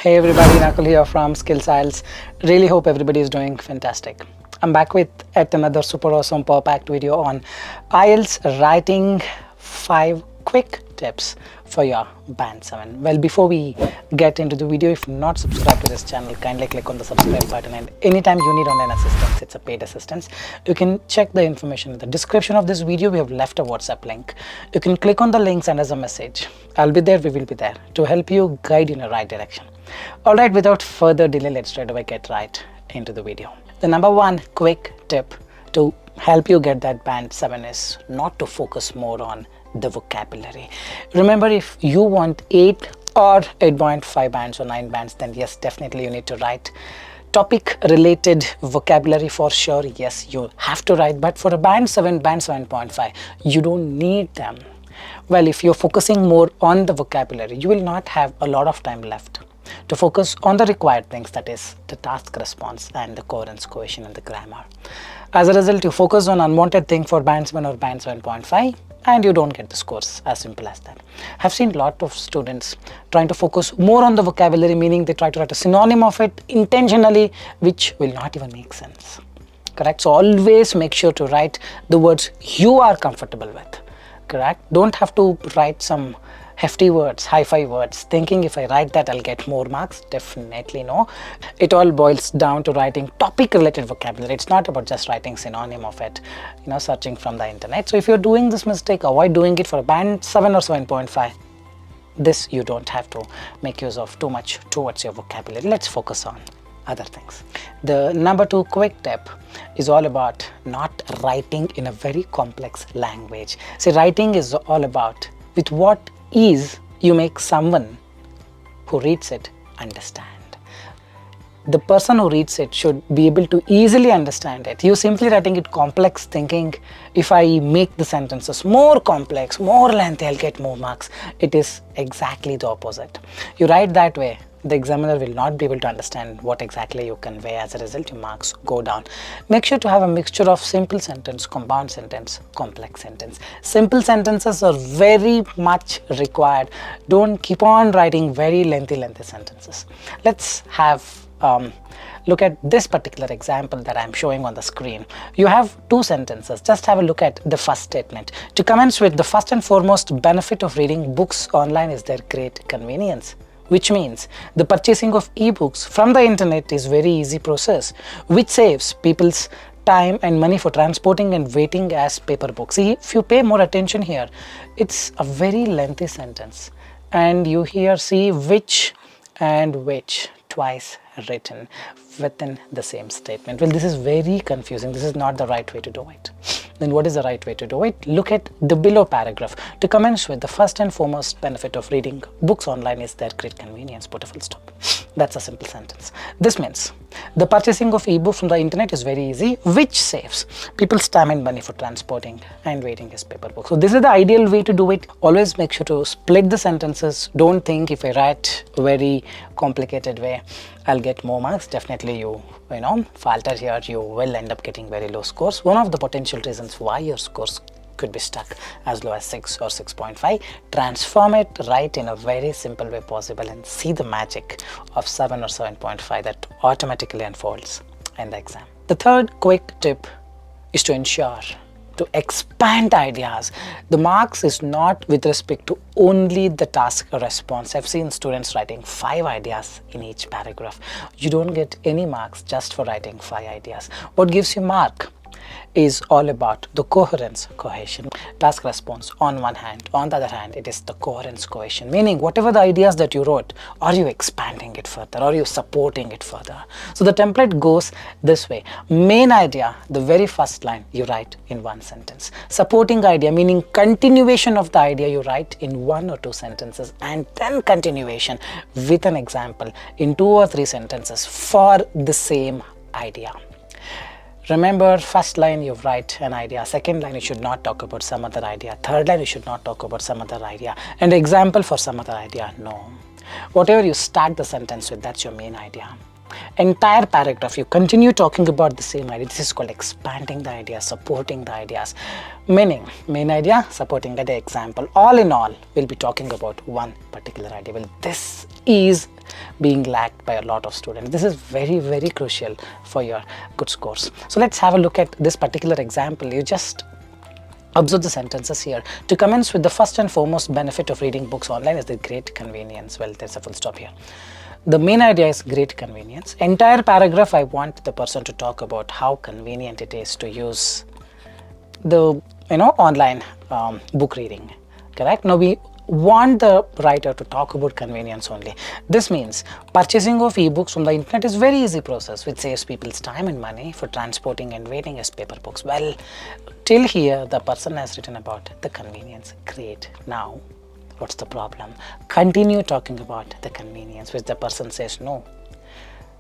Hey everybody, Nakul here from Skills IELTS. Really hope everybody is doing fantastic. I'm back with yet another super awesome packed video on IELTS writing 5 quick tips for your Band 7. Well, before we get into the video, if you're not subscribed to this channel, kindly click on the subscribe button, and anytime you need online assistance, it's a paid assistance, you can check the information in the description of this video. We have left a WhatsApp link. You can click on the links and as a message. I'll be there, we will be there to help you guide you in the right direction. Alright, without further delay, let's straight away get right into the video. The number one quick tip to help you get that Band 7 is not to focus more on the vocabulary. Remember, if you want 8 or 8.5 bands or 9 bands, then yes, definitely you need to write topic related vocabulary for sure. Yes, you have to write, but for a Band 7, Band 7.5, you don't need them. Well, if you're focusing more on the vocabulary, you will not have a lot of time left to focus on the required things, that is the task response and the coherence, cohesion and the grammar. As a result, you focus on unwanted thing for Band 7 or Band 7.5 and you don't get the scores. As simple as that. I've seen a lot of students trying to focus more on the vocabulary, meaning they try to write a synonym of it intentionally, which will not even make sense. Correct? So always make sure to write the words you are comfortable with. Correct? Don't have to write some hefty words, hi-fi words, thinking if I write that I'll get more marks. Definitely no. It all boils down to writing topic related vocabulary. It's not about just writing synonym of it, searching from the internet. So if you're doing this mistake, avoid doing it for a Band 7 or 7.5. This you don't have to make use of too much towards your vocabulary. Let's focus on other things. The number 2 quick tip is all about not writing in a very complex language. See, writing is all about with what ease you make someone who reads it understand. The person who reads it should be able to easily understand it. You simply writing it complex, thinking if I make the sentences more complex, more lengthy, I'll get more marks. It is exactly the opposite. You write that way, the examiner will not be able to understand what exactly you convey. As a result, your marks go down. Make sure to have a mixture of simple sentence, compound sentence, complex sentence. Simple sentences are very much required. Don't keep on writing very lengthy sentences. Let's have look at this particular example that I'm showing on the screen. You have 2 sentences. Just have a look at the first statement. To commence with, the first and foremost benefit of reading books online is their great convenience. Which means the purchasing of ebooks from the internet is very easy process, which saves people's time and money for transporting and waiting as paper books. See, if you pay more attention here, it's a very lengthy sentence, and you here see which and which twice written within the same statement. Well, this is very confusing. This is not the right way to do it. Then what is the right way to do it? Look at the below paragraph. To commence with, the first and foremost benefit of reading books online is their great convenience. Put a full stop. That's a simple sentence. This means the purchasing of ebook from the internet is very easy, which saves people's time and money for transporting and waiting as paper books. So this is the ideal way to do it. Always make sure to split the sentences. Don't think if I write a very complicated way, I'll get more marks. Definitely you falter here, you will end up getting very low scores. One of the potential reasons why your scores could be stuck as low as 6 or 6.5. Transform it right in a very simple way possible and see the magic of 7 or 7.5 that automatically unfolds in the exam. The third quick tip is to ensure to expand ideas. The marks is not with respect to only the task response. I've seen students writing 5 ideas in each paragraph. You don't get any marks just for writing 5 ideas. What gives you mark is all about the coherence, cohesion, task response on one hand. On the other hand, it is the coherence, cohesion, meaning whatever the ideas that you wrote, are you expanding it further? Are you supporting it further? So the template goes this way. Main idea, the very first line you write in 1 sentence. Supporting idea, meaning continuation of the idea, you write in 1 or 2 sentences, and then continuation with an example in 2 or 3 sentences for the same idea. Remember, first line you write an idea, second line you should not talk about some other idea, third line you should not talk about some other idea, and example for some other idea. No. Whatever you start the sentence with, that's your main idea. Entire paragraph you continue talking about the same idea. This is called expanding the idea, supporting the ideas. Meaning, main idea, supporting the example. All in all, we'll be talking about one particular idea. Well, this is being lacked by a lot of students. This is very, very crucial for your good scores. So let's have a look at this particular example. You just observe the sentences here. To commence with, the first and foremost benefit of reading books online is the great convenience. Well, there's a full stop here. The main idea is great convenience. Entire paragraph, I want the person to talk about how convenient it is to use the online book reading. Correct? Now we want the writer to talk about convenience only. This means purchasing of ebooks from the internet is very easy process, which saves people's time and money for transporting and waiting as paper books. Well, till here the person has written about the convenience. Great. Now what's the problem? Continue talking about the convenience, which the person says no.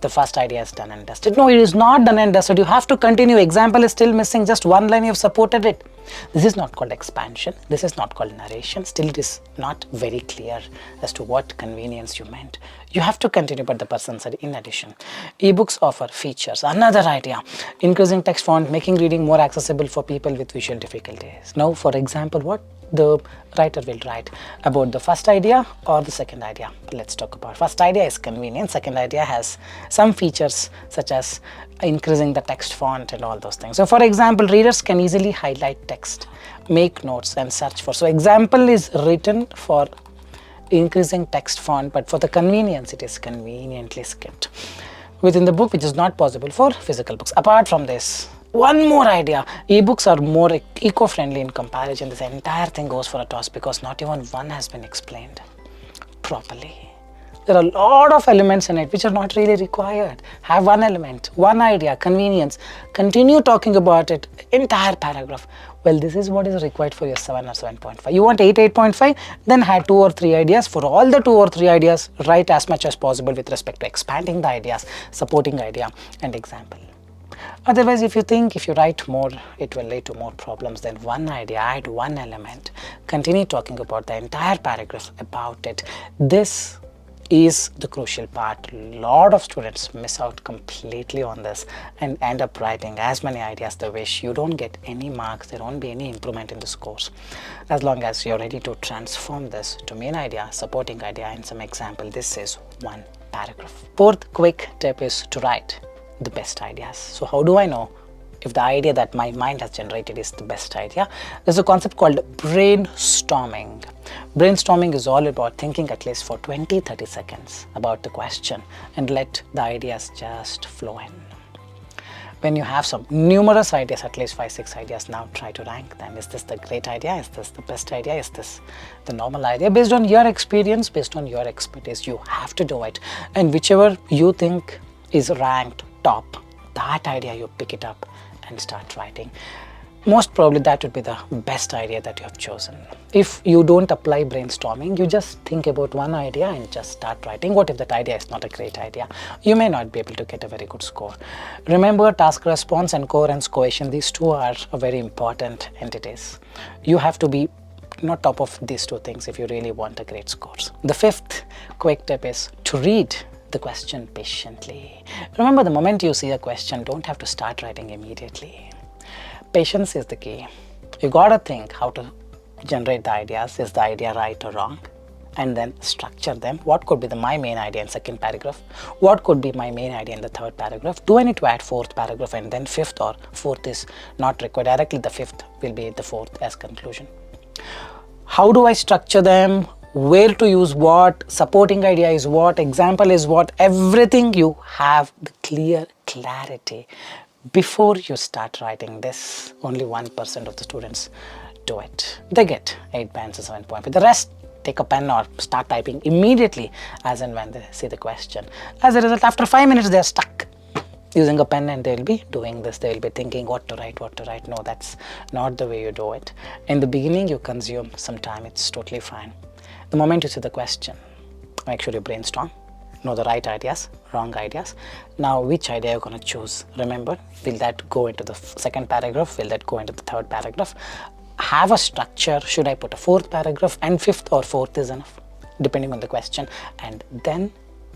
The first idea is done and dusted. No, it is not done and dusted. You have to continue. Example is still missing. Just one line you have supported it. This is not called expansion. This is not called narration. Still it is not very clear as to what convenience you meant. You have to continue, but the person said in addition. Ebooks offer features. Another idea. Increasing text font, making reading more accessible for people with visual difficulties. Now, for example, what the writer will write about the first idea or the second idea. Let's talk about first idea is convenience. Second idea has some features such as increasing the text font and all those things. So for example, readers can easily highlight text, make notes and search for. So example is written for increasing text font, but for the convenience it is conveniently skipped within the book, which is not possible for physical books. Apart from this, one more idea, ebooks are more eco-friendly in comparison. This entire thing goes for a toss because not even one has been explained properly. There are a lot of elements in it which are not really required. Have one element, one idea, convenience. Continue talking about it, entire paragraph. Well, this is what is required for your 7 or 7.5. You want 8, 8.5? Then have 2 or 3 ideas. For all the 2 or 3 ideas, write as much as possible with respect to expanding the ideas, supporting idea and example. Otherwise, if you write more, it will lead to more problems than one idea. Add one element. Continue talking about the entire paragraph about it. This is the crucial part. A lot of students miss out completely on this and end up writing as many ideas they wish. You don't get any marks. There won't be any improvement in the scores. As long as you're ready to transform this to main idea, supporting idea, and some example, this is one paragraph. Fourth quick tip is to write the best ideas. So how do I know if the idea that my mind has generated is the best idea? There's a concept called brainstorming. Brainstorming is all about thinking at least for 20-30 seconds about the question and let the ideas just flow in. When you have some numerous ideas, at least 5-6 ideas, now try to rank them. Is this the great idea? Is this the best idea? Is this the normal idea? Based on your experience, based on your expertise, you have to do it. And whichever you think is ranked top, that idea you pick it up and start writing. Most probably that would be the best idea that you have chosen. If you don't apply brainstorming, you just think about one idea and just start writing. What if that idea is not a great idea? You may not be able to get a very good score. Remember, task response and coherence cohesion, these two are very important entities. You have to be not top of these two things if you really want a great scores. The fifth quick tip is to read the question patiently. Remember, the moment you see a question, don't have to start writing immediately. Patience is the key. You gotta think how to generate the ideas. Is the idea right or wrong? And then structure them. What could be my main idea in second paragraph? What could be my main idea in the third paragraph? Do I need to add fourth paragraph and then fifth, or fourth is not required? Directly the fifth will be the fourth as conclusion. How do I structure them? Where to use what? Supporting idea is what? Example is what? Everything you have the clear clarity. Before you start writing this, only 1% of the students do it. They get 8 bands or 7 points. The rest take a pen or start typing immediately as and when they see the question. As a result, after 5 minutes, they're stuck using a pen and they'll be doing this. They'll be thinking what to write, what to write. No, that's not the way you do it. In the beginning, you consume some time. It's totally fine. The moment you see the question, make sure you brainstorm. Know the right ideas, wrong ideas. Now, which idea you're going to choose? Remember, will that go into the second paragraph? Will that go into the third paragraph? Have a structure. Should I put a fourth paragraph? And fifth or fourth is enough, depending on the question. And then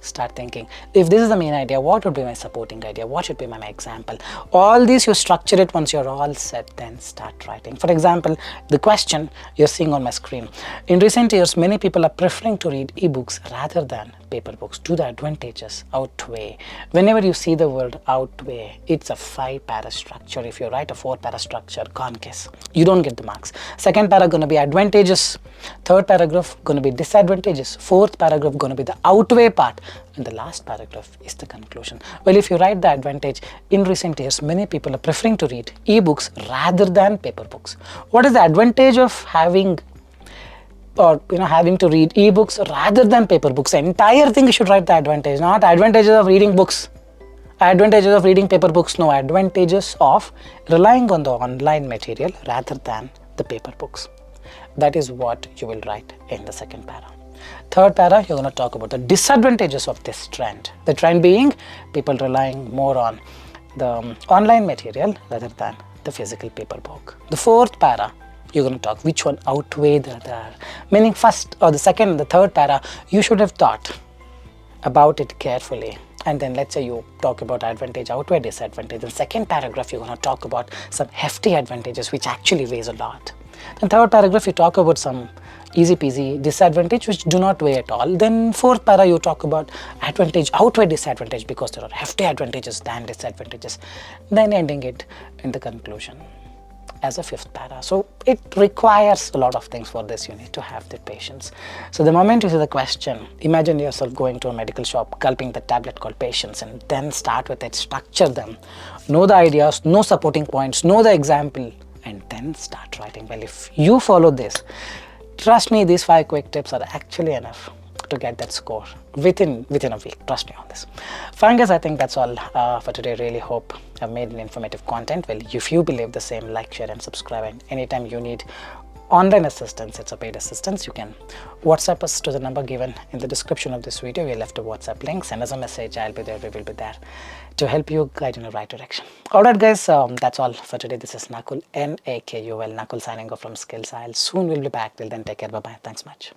start thinking, if this is the main idea, what would be my supporting idea? What should be my example? All these you structure it. Once you're all set, then start writing. For example, the question you're seeing on my screen. In recent years, many people are preferring to read ebooks rather than paper books. Do the advantages outweigh? Whenever you see the word outweigh, it's a 5-para structure. If you write a 4-para structure, gone case. You don't get the marks. Second para going to be advantages. Third paragraph going to be disadvantages. Fourth paragraph going to be the outweigh part. And the last paragraph is the conclusion. Well, if you write the advantage, in recent years, many people are preferring to read ebooks rather than paper books. What is the advantage of having to read ebooks rather than paper books? The entire thing you should write the advantage, not advantages of reading books, advantages of reading paper books. No, advantages of relying on the online material rather than the paper books. That is what you will write in the second para. Third para, you're going to talk about the disadvantages of this trend. The trend being people relying more on the online material rather than the physical paper book. The fourth para, you're going to talk which one outweigh the other. Meaning first or the second and the third para, you should have thought about it carefully. And then let's say you talk about advantage outweigh disadvantage. In second paragraph, you're going to talk about some hefty advantages which actually weighs a lot. Then third paragraph, you talk about some easy peasy disadvantage which do not weigh at all. Then fourth para, you talk about advantage outweigh disadvantage because there are hefty advantages than disadvantages. Then ending it in the conclusion as a fifth para. So it requires a lot of things for this. You need to have the patience. So the moment you see the question, imagine yourself going to a medical shop, gulping the tablet called patience, and then start with it, structure them, know the ideas, know supporting points, know the example, and then start writing. Well, if you follow this, trust me, these 5 quick tips are actually enough to get that score within a week. Trust me on this. Fine guys, I think that's all for today. Really hope I've made an informative content. Well, if you believe the same, like, share and subscribe. And anytime you need online assistance, it's a paid assistance, you can WhatsApp us to the number given in the description of this video. We left a WhatsApp link. Send us a message. I'll be there. We will be there to help you guide in the right direction. Alright guys, that's all for today. This is Nakul, Nakul signing off from Skills IELTS. Soon we'll be back. Till then, take care. Bye bye. Thanks much.